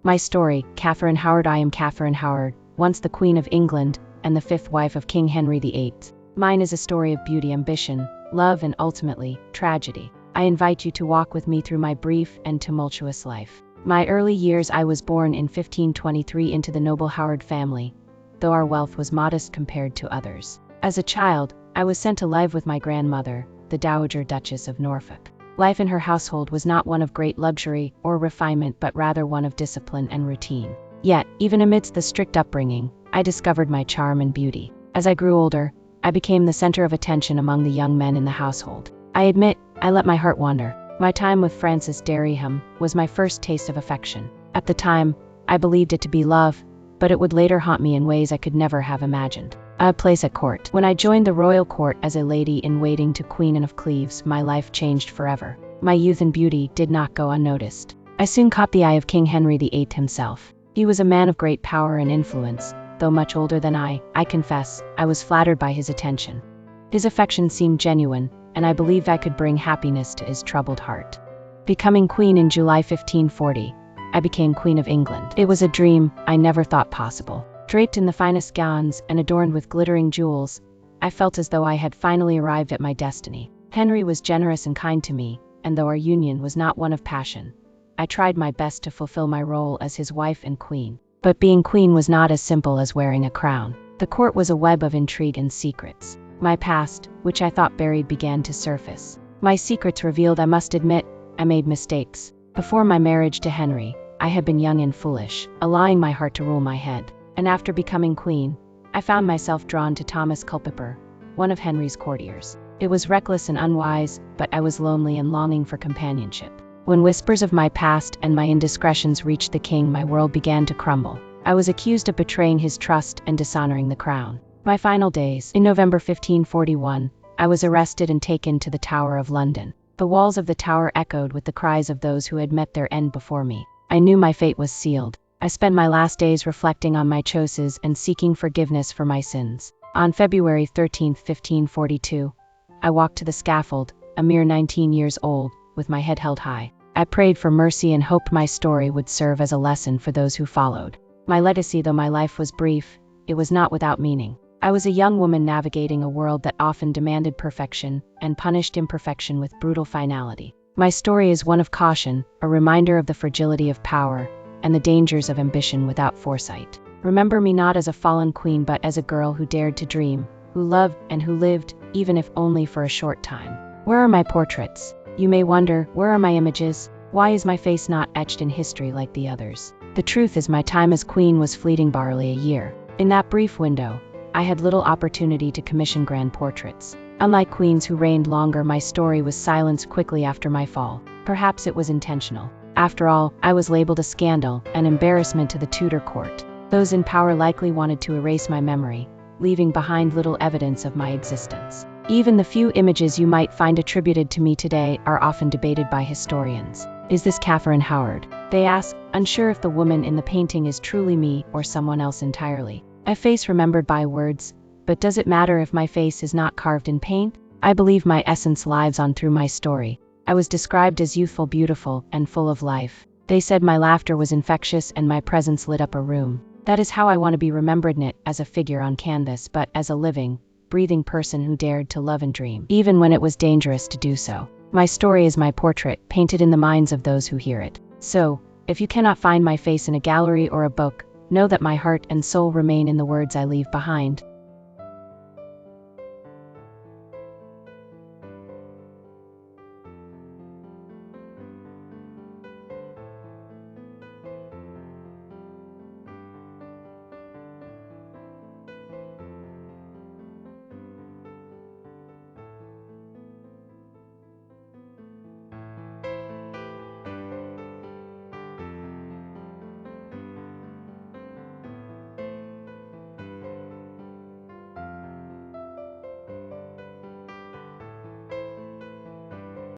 My story, Catherine Howard. I am Catherine Howard, once the Queen of England, and the fifth wife of King Henry VIII. Mine is a story of beauty, ambition, love, and ultimately, tragedy. I invite you to walk with me through my brief and tumultuous life. My early years. I was born in 1523 into the noble Howard family, though our wealth was modest compared to others. As a child, I was sent to live with my grandmother, the Dowager Duchess of Norfolk. Life in her household was not one of great luxury or refinement, but rather one of discipline and routine. Yet, even amidst the strict upbringing, I discovered my charm and beauty. As I grew older, I became the center of attention among the young men in the household. I admit, I let my heart wander. My time with Francis Dereham was my first taste of affection. At the time, I believed it to be love, but it would later haunt me in ways I could never have imagined. A place at court. When I joined the royal court as a lady-in-waiting to Queen Anne of Cleves, my life changed forever. My youth and beauty did not go unnoticed. I soon caught the eye of King Henry VIII himself. He was a man of great power and influence. Though much older than I confess, I was flattered by his attention. His affection seemed genuine, and I believed I could bring happiness to his troubled heart. Becoming queen in July 1540, I became Queen of England. It was a dream I never thought possible. Draped in the finest gowns and adorned with glittering jewels, I felt as though I had finally arrived at my destiny. Henry was generous and kind to me, and though our union was not one of passion, I tried my best to fulfill my role as his wife and queen. But being queen was not as simple as wearing a crown. The court was a web of intrigue and secrets. My past, which I thought buried, began to surface. My secrets revealed, I must admit, I made mistakes. Before my marriage to Henry, I had been young and foolish, allowing my heart to rule my head. And after becoming queen, I found myself drawn to Thomas Culpeper, one of Henry's courtiers. It was reckless and unwise, but I was lonely and longing for companionship. When whispers of my past and my indiscretions reached the king, my world began to crumble. I was accused of betraying his trust and dishonoring the crown. My final days. In November 1541, I was arrested and taken to the Tower of London. The walls of the tower echoed with the cries of those who had met their end before me. I knew my fate was sealed. I spent my last days reflecting on my choices and seeking forgiveness for my sins. On February 13, 1542, I walked to the scaffold, a mere 19 years old, with my head held high. I prayed for mercy and hoped my story would serve as a lesson for those who followed. My legacy. Though my life was brief, it was not without meaning. I was a young woman navigating a world that often demanded perfection and punished imperfection with brutal finality. My story is one of caution, a reminder of the fragility of power and the dangers of ambition without foresight. Remember me not as a fallen queen, but as a girl who dared to dream, who loved, and who lived, even if only for a short time. Where are my portraits? You may wonder, where are my images? Why is my face not etched in history like the others? The truth is, my time as queen was fleeting, barely a year. In that brief window, I had little opportunity to commission grand portraits. Unlike queens who reigned longer, my story was silenced quickly after my fall. Perhaps it was intentional. After all, I was labeled a scandal, an embarrassment to the Tudor court. Those in power likely wanted to erase my memory, leaving behind little evidence of my existence. Even the few images you might find attributed to me today are often debated by historians. Is this Catherine Howard? They ask, unsure if the woman in the painting is truly me or someone else entirely. A face remembered by words, but does it matter if my face is not carved in paint? I believe my essence lives on through my story. I was described as youthful, beautiful, and full of life. They said my laughter was infectious and my presence lit up a room. That is how I want to be remembered, not as a figure on canvas, but as a living, breathing person who dared to love and dream, even when it was dangerous to do so. My story is my portrait, painted in the minds of those who hear it. So, if you cannot find my face in a gallery or a book, know that my heart and soul remain in the words I leave behind.